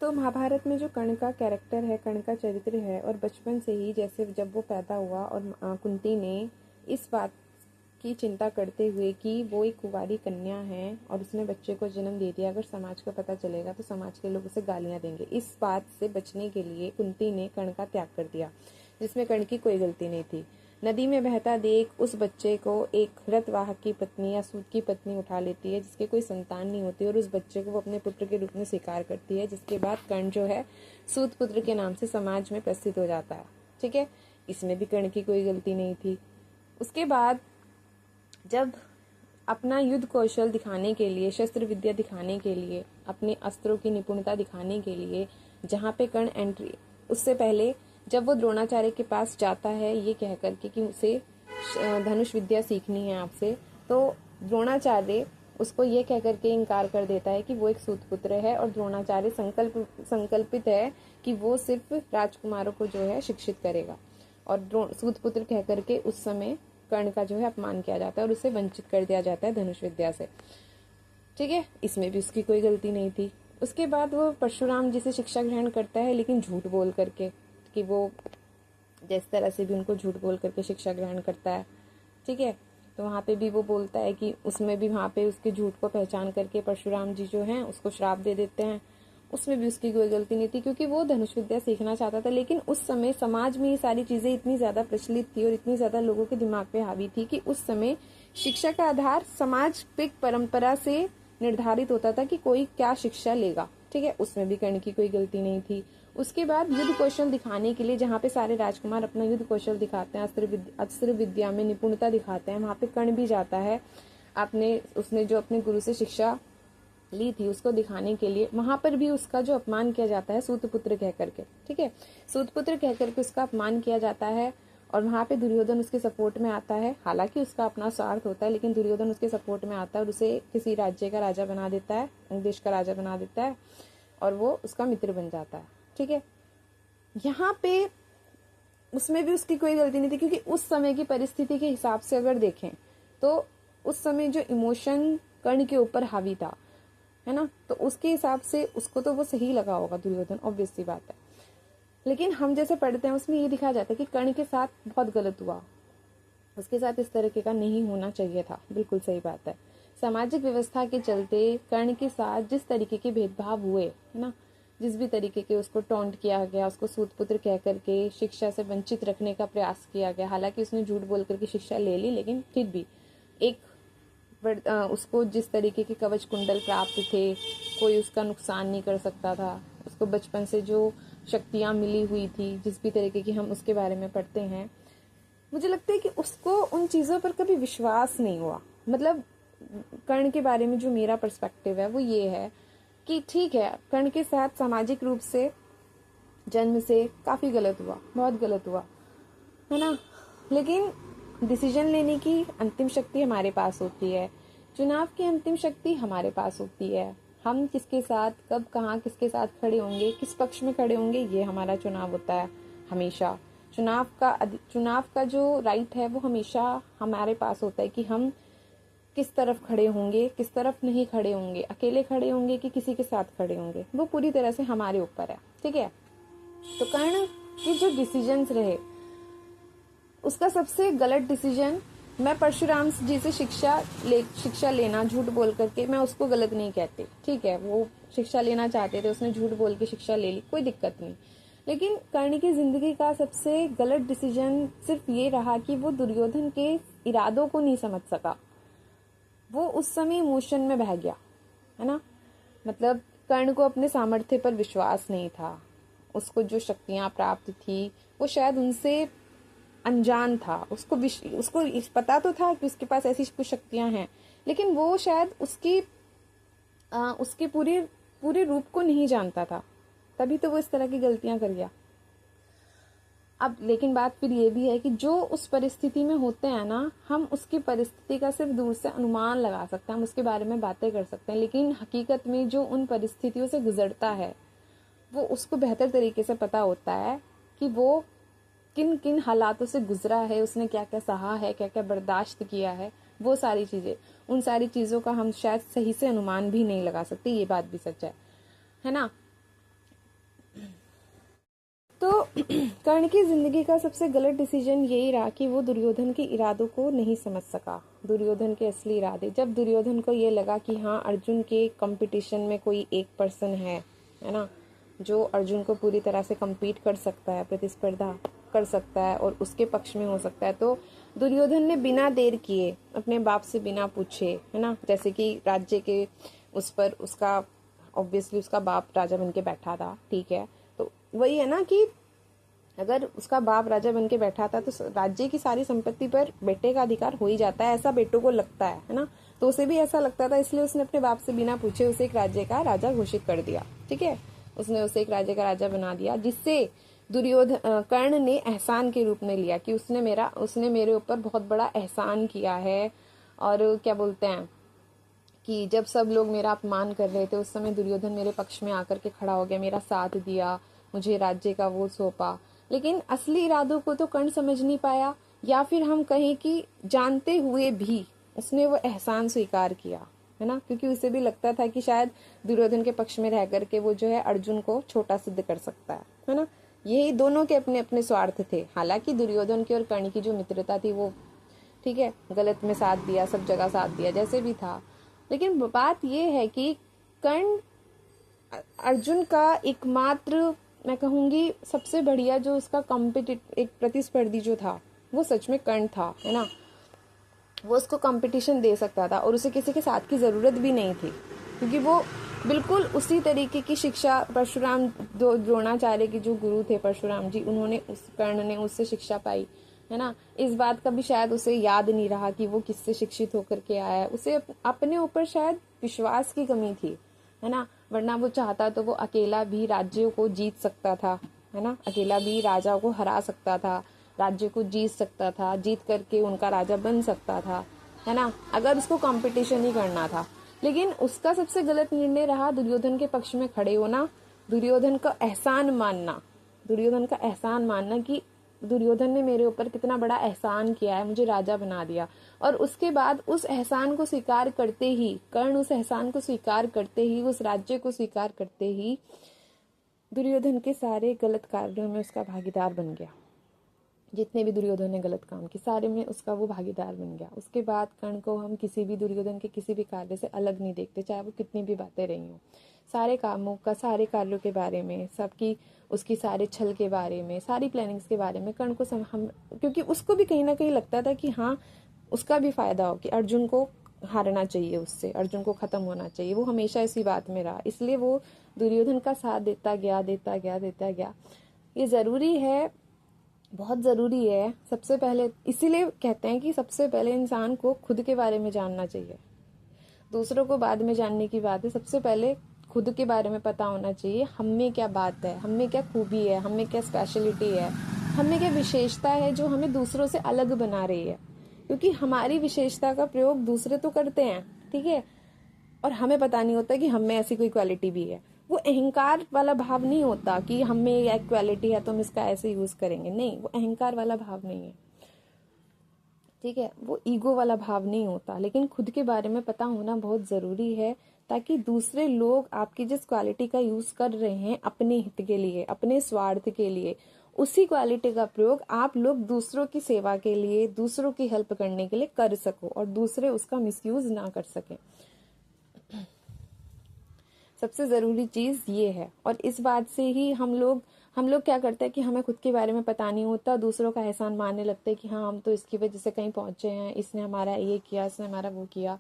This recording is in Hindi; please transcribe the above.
तो महाभारत में जो कर्ण का कैरेक्टर है, कर्ण का चरित्र है, और बचपन से ही जैसे जब वो पैदा हुआ और कुंती ने इस बात की चिंता करते हुए कि वो एक कुंवारी कन्या है और उसने बच्चे को जन्म दे दिया, अगर समाज को पता चलेगा तो समाज के लोग उसे गालियां देंगे, इस बात से बचने के लिए कुंती ने कर्ण का त्याग कर दिया, जिसमें कर्ण की कोई गलती नहीं थी। नदी में बहता देख उस बच्चे को एक रथवाहक की पत्नी या सूत की पत्नी उठा लेती है, जिसके कोई संतान नहीं होती, और उस बच्चे को वो अपने पुत्र के रूप में स्वीकार करती है, जिसके बाद कर्ण जो है सूत पुत्र के नाम से समाज में प्रसिद्ध हो जाता है। ठीक है, इसमें भी कर्ण की कोई गलती नहीं थी। उसके बाद जब अपना युद्ध कौशल दिखाने के लिए, शस्त्र विद्या दिखाने के लिए, अपने अस्त्रों की निपुणता दिखाने के लिए जहाँ पे कर्ण एंट्री, उससे पहले जब वो द्रोणाचार्य के पास जाता है ये कह करके कि उसे धनुष विद्या सीखनी है आपसे, तो द्रोणाचार्य उसको ये कह करके इनकार कर देता है कि वो एक सूतपुत्र है, और द्रोणाचार्य संकल्पित है कि वो सिर्फ राजकुमारों को जो है शिक्षित करेगा, और सूतपुत्र कह करके उस समय कर्ण का जो है अपमान किया जाता है और उसे वंचित कर दिया जाता है धनुष विद्या से। ठीक है, इसमें भी उसकी कोई गलती नहीं थी। उसके बाद वो परशुराम जी से शिक्षा ग्रहण करता है, लेकिन झूठ बोल करके, कि वो जिस तरह से भी उनको झूठ बोल करके शिक्षा ग्रहण करता है। ठीक है, तो वहाँ पे भी वो बोलता है कि उसमें भी वहाँ पे उसके झूठ को पहचान करके परशुराम जी जो हैं उसको श्राप दे देते हैं। उसमें भी उसकी कोई गलती नहीं थी, क्योंकि वो धनुष विद्या सीखना चाहता था, लेकिन उस समय समाज में ये सारी चीजें इतनी ज्यादा प्रचलित थी और इतनी ज्यादा लोगों के दिमाग पे हावी थी कि उस समय शिक्षा का आधार समाज परंपरा से निर्धारित होता था कि कोई क्या शिक्षा लेगा। ठीक है, उसमें भी कर्ण की कोई गलती नहीं थी। उसके बाद युद्ध कौशल दिखाने के लिए जहाँ पे सारे राजकुमार अपना युद्ध कौशल दिखाते हैं, अस्त्र विद्या में निपुणता दिखाते हैं, वहाँ पे कर्ण भी जाता है उसने जो अपने गुरु से शिक्षा ली थी उसको दिखाने के लिए। वहां पर भी उसका जो अपमान किया जाता है सूतपुत्र कह करके, ठीक है, सूतपुत्र कह करके उसका अपमान किया जाता है, और वहां पे दुर्योधन उसके सपोर्ट में आता है। हालांकि उसका अपना स्वार्थ होता है, लेकिन दुर्योधन उसके सपोर्ट में आता है और उसे किसी राज्य का राजा बना देता है, देश का राजा बना देता है, और वो उसका मित्र बन जाता है। ठीक है, यहाँ पे उसमें भी उसकी कोई गलती नहीं थी, क्योंकि उस समय की परिस्थिति के हिसाब से अगर देखें तो उस समय जो इमोशन कर्ण के ऊपर हावी था, है ना, तो उसके हिसाब से उसको तो वो सही लगा होगा दुर्योधन, ऑब्वियस सी बात है। लेकिन हम जैसे पढ़ते हैं उसमें ये दिखाया जाता है कि कर्ण के साथ बहुत गलत हुआ, उसके साथ इस तरीके का नहीं होना चाहिए था। बिल्कुल सही बात है। सामाजिक व्यवस्था के चलते कर्ण के साथ जिस तरीके के भेदभाव हुए, है ना, जिस भी तरीके के उसको टॉन्ट किया गया, उसको सूतपुत्र कह करके शिक्षा से वंचित रखने का प्रयास किया गया। हालांकि उसने झूठ बोल करके शिक्षा ले ली, लेकिन फिर भी एक उसको जिस तरीके के कवच कुंडल प्राप्त थे, कोई उसका नुकसान नहीं कर सकता था। उसको बचपन से जो शक्तियां मिली हुई थी, जिस भी तरीके की हम उसके बारे में पढ़ते हैं, मुझे लगता है कि उसको उन चीजों पर कभी विश्वास नहीं हुआ। मतलब कर्ण के बारे में जो मेरा पर्सपेक्टिव है वो ये है कि ठीक है, कर्ण के साथ सामाजिक रूप से जन्म से काफी गलत हुआ, बहुत गलत हुआ, है ना, लेकिन डिसीजन लेने की अंतिम शक्ति हमारे पास होती है, चुनाव की अंतिम शक्ति हमारे पास होती है। हम किसके साथ, कब, कहाँ, किसके साथ खड़े होंगे, किस पक्ष में खड़े होंगे, ये हमारा चुनाव होता है हमेशा। चुनाव का जो राइट है वो हमेशा हमारे पास होता है कि हम किस तरफ खड़े होंगे, किस तरफ नहीं खड़े होंगे, अकेले खड़े होंगे कि किसी के साथ खड़े होंगे, वो पूरी तरह से हमारे ऊपर है। ठीक है, तो कर्ण के जो डिसीजंस रहे, उसका सबसे गलत डिसीजन, मैं परशुराम जी से शिक्षा लेना झूठ बोल करके, मैं उसको गलत नहीं कहती। ठीक है, वो शिक्षा लेना चाहते थे, उसने झूठ बोल के शिक्षा ले ली, कोई दिक्कत नहीं। लेकिन कर्ण की जिंदगी का सबसे गलत डिसीजन सिर्फ ये रहा कि वो दुर्योधन के इरादों को नहीं समझ सका। वो उस समय इमोशन में बह गया, है ना, मतलब कर्ण को अपने सामर्थ्य पर विश्वास नहीं था। उसको जो शक्तियां प्राप्त थी वो शायद उनसे अनजान था। उसको पता तो था कि उसके पास ऐसी कुछ शक्तियां हैं, लेकिन वो शायद उसके पूरे पूरे रूप को नहीं जानता था, तभी तो वो इस तरह की गलतियां कर गया। अब लेकिन बात फिर ये भी है कि जो उस परिस्थिति में होते हैं ना, हम उसकी परिस्थिति का सिर्फ दूर से अनुमान लगा सकते हैं, हम उसके बारे में बातें कर सकते हैं, लेकिन हकीकत में जो उन परिस्थितियों से गुजरता है वो उसको बेहतर तरीके से पता होता है कि वो किन किन हालातों से गुजरा है, उसने क्या क्या सहा है, क्या क्या बर्दाश्त किया है, वो सारी चीजें, उन सारी चीजों का हम शायद सही से अनुमान भी नहीं लगा सकते। ये बात भी सच है ना। कर्ण की जिंदगी का सबसे गलत डिसीजन यही रहा कि वो दुर्योधन के इरादों को नहीं समझ सका, दुर्योधन के असली इरादे। जब दुर्योधन को ये लगा कि हाँ, अर्जुन के कंपटीशन में कोई एक पर्सन है ना, जो अर्जुन को पूरी तरह से compete कर सकता है, प्रतिस्पर्धा कर सकता है और उसके पक्ष में हो सकता है, तो दुर्योधन ने बिना देर किए अपने बाप से बिना पूछे, है ना, जैसे कि राज्य के उस पर उसका ऑब्वियसली उसका बाप राजा बन के बैठा था, ठीक है, तो वही है ना कि अगर उसका बाप राजा बन के बैठा था तो राज्य की सारी संपत्ति पर बेटे का अधिकार हो ही जाता है, ऐसा बेटों को लगता है ना, तो उसे भी ऐसा लगता था, इसलिए उसने अपने बाप से बिना पूछे उसे एक राज्य का राजा घोषित कर दिया। ठीक है, उसने उसे एक राज्य का राजा बना दिया, जिससे दुर्योधन कर्ण ने एहसान के रूप में लिया कि उसने मेरे ऊपर बहुत बड़ा एहसान किया है। और क्या बोलते हैं कि जब सब लोग मेरा अपमान कर रहे थे उस समय दुर्योधन मेरे पक्ष में आकर के खड़ा हो गया, मेरा साथ दिया, मुझे राज्य का वो सौंपा। लेकिन असली इरादों को तो कर्ण समझ नहीं पाया, या फिर हम कहें कि जानते हुए भी उसने वो एहसान स्वीकार किया, है ना, क्योंकि उसे भी लगता था कि शायद दुर्योधन के पक्ष में रह करके वो जो है अर्जुन को छोटा सिद्ध कर सकता है ना। यही दोनों के अपने अपने स्वार्थ थे। हालांकि दुर्योधन की और कर्ण की जो मित्रता थी वो ठीक है, गलत में साथ दिया, सब जगह साथ दिया, जैसे भी था, लेकिन बात ये है कि कर्ण अर्जुन का एकमात्र, मैं कहूंगी सबसे बढ़िया जो उसका एक प्रतिस्पर्धी जो था वो सच में कर्ण था, है ना। वो उसको कंपटीशन दे सकता था और उसे किसी के साथ की जरूरत भी नहीं थी, क्योंकि वो बिल्कुल उसी तरीके की शिक्षा परशुराम द्रोणाचार्य के जो गुरु थे परशुराम जी, उन्होंने उस कर्ण ने उससे शिक्षा पाई, है ना। इस बात का भी शायद उसे याद नहीं रहा कि वो किससे शिक्षित होकर के आया है, उसे अपने ऊपर शायद विश्वास की कमी थी, है ना, वरना वो चाहता तो वो अकेला भी राज्यों को जीत सकता था, है ना, अकेला भी राजा को हरा सकता था, राज्य को जीत सकता था, जीत करके उनका राजा बन सकता था, है ना, अगर उसको कंपटीशन ही करना था। लेकिन उसका सबसे गलत निर्णय रहा दुर्योधन के पक्ष में खड़े होना, दुर्योधन का एहसान मानना, दुर्योधन का एहसान मानना कि दुर्योधन ने मेरे ऊपर कितना बड़ा एहसान किया है, मुझे राजा बना दिया। और उसके बाद उस एहसान को स्वीकार करते ही, कर्ण उस एहसान को स्वीकार करते ही, उस राज्य को स्वीकार करते ही दुर्योधन के सारे गलत कार्यों में उसका भागीदार बन गया। जितने भी दुर्योधन ने गलत काम किए सारे में उसका वो भागीदार बन गया। उसके बाद कर्ण को हम किसी भी दुर्योधन के किसी भी कार्य से अलग नहीं देखते, चाहे वो कितनी भी बातें रही हों, सारे कामों का, सारे कार्यों के बारे में, सबकी उसकी सारे छल के बारे में, सारी प्लानिंग्स के बारे में कर्ण को हम, क्योंकि उसको भी कहीं ना कहीं लगता था कि हाँ उसका भी फायदा हो, कि अर्जुन को हारना चाहिए, उससे अर्जुन को खत्म होना चाहिए, वो हमेशा इसी बात में रहा, इसलिए वो दुर्योधन का साथ देता गया, देता गया, देता गया। ये जरूरी है, बहुत ज़रूरी है। सबसे पहले इसीलिए कहते हैं कि सबसे पहले इंसान को खुद के बारे में जानना चाहिए, दूसरों को बाद में जानने की बात है, सबसे पहले खुद के बारे में पता होना चाहिए, हम में क्या बात है, हम में क्या खूबी है, हम में क्या स्पेशलिटी है, हम में क्या विशेषता है जो हमें दूसरों से अलग बना रही है। क्योंकि हमारी विशेषता का प्रयोग दूसरे तो करते हैं, ठीक है, और हमें पता नहीं होता कि हम में ऐसी कोई क्वालिटी भी है। वो अहंकार वाला भाव नहीं होता कि हम में एक क्वालिटी है तो हम इसका ऐसे यूज करेंगे, नहीं, वो अहंकार वाला भाव नहीं है, ठीक है, वो ईगो वाला भाव नहीं होता। लेकिन खुद के बारे में पता होना बहुत जरूरी है, ताकि दूसरे लोग आपकी जिस क्वालिटी का यूज कर रहे हैं अपने हित के लिए, अपने स्वार्थ के लिए, उसी क्वालिटी का प्रयोग आप लोग दूसरों की सेवा के लिए, दूसरों की हेल्प करने के लिए कर सको और दूसरे उसका मिसयूज ना कर सके। सबसे ज़रूरी चीज़ ये है। और इस बात से ही हम लोग क्या करते हैं कि हमें खुद के बारे में पता नहीं होता, दूसरों का एहसान मानने लगते हैं कि हाँ हम तो इसकी वजह से कहीं पहुंचे हैं, इसने हमारा ये किया, इसने हमारा वो किया।